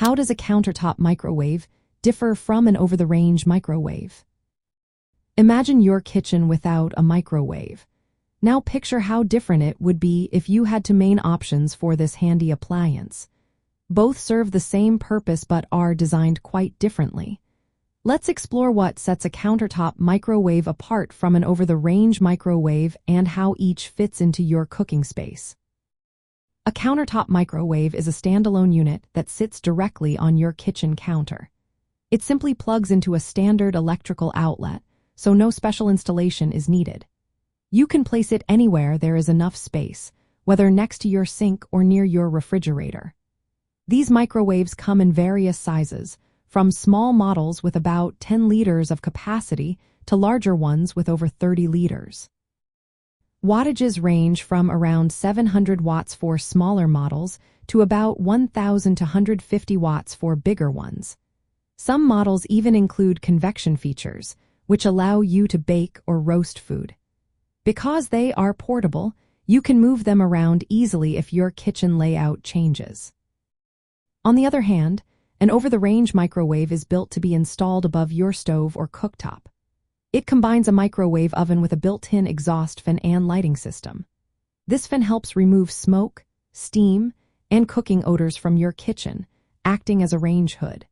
How does a countertop microwave differ from an over-the-range microwave? Imagine your kitchen without a microwave. Now picture how different it would be if you had two main options for this handy appliance. Both serve the same purpose but are designed quite differently. Let's explore what sets a countertop microwave apart from an over-the-range microwave and how each fits into your cooking space. A countertop microwave is a standalone unit that sits directly on your kitchen counter. It simply plugs into a standard electrical outlet, so no special installation is needed. You can place it anywhere there is enough space, whether next to your sink or near your refrigerator. These microwaves come in various sizes, from small models with about 10 liters of capacity to larger ones with over 30 liters. Wattages range from around 700 watts for smaller models to about 1,000 to 150 watts for bigger ones. Some models even include convection features, which allow you to bake or roast food. Because they are portable, you can move them around easily if your kitchen layout changes. On the other hand, an over-the-range microwave is built to be installed above your stove or cooktop. It combines a microwave oven with a built-in exhaust fan and lighting system. This fan helps remove smoke, steam, and cooking odors from your kitchen, acting as a range hood.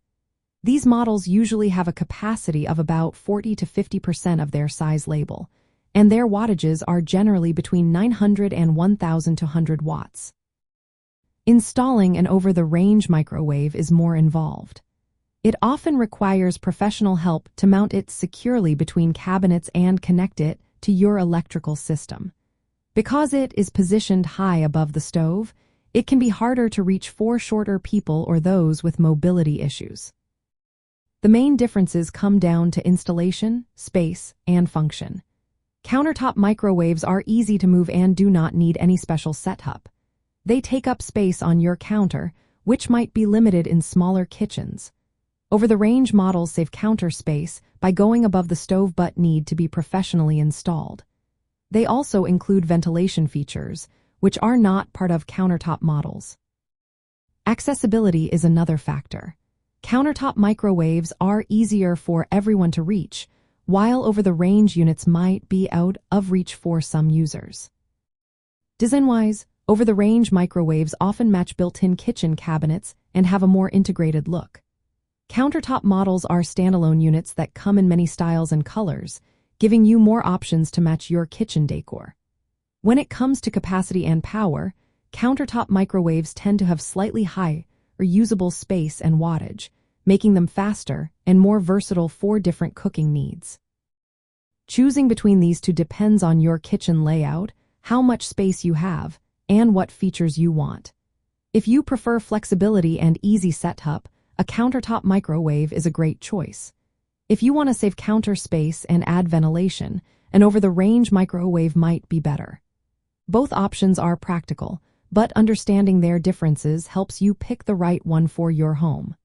These models usually have a capacity of about 40 to 50% of their size label, and their wattages are generally between 900 and 1,200 watts. Installing an over-the-range microwave is more involved. It often requires professional help to mount it securely between cabinets and connect it to your electrical system. Because it is positioned high above the stove, it can be harder to reach for shorter people or those with mobility issues. The main differences come down to installation, space, and function. Countertop microwaves are easy to move and do not need any special setup. They take up space on your counter, which might be limited in smaller kitchens. Over-the-range models save counter space by going above the stove but need to be professionally installed. They also include ventilation features, which are not part of countertop models. Accessibility is another factor. Countertop microwaves are easier for everyone to reach, while over-the-range units might be out of reach for some users. Design-wise, over-the-range microwaves often match built-in kitchen cabinets and have a more integrated look. Countertop models are standalone units that come in many styles and colors, giving you more options to match your kitchen decor. When it comes to capacity and power, countertop microwaves tend to have slightly higher usable space and wattage, making them faster and more versatile for different cooking needs. Choosing between these two depends on your kitchen layout, how much space you have, and what features you want. If you prefer flexibility and easy setup, a countertop microwave is a great choice. If you want to save counter space and add ventilation, an over-the-range microwave might be better. Both options are practical, but understanding their differences helps you pick the right one for your home.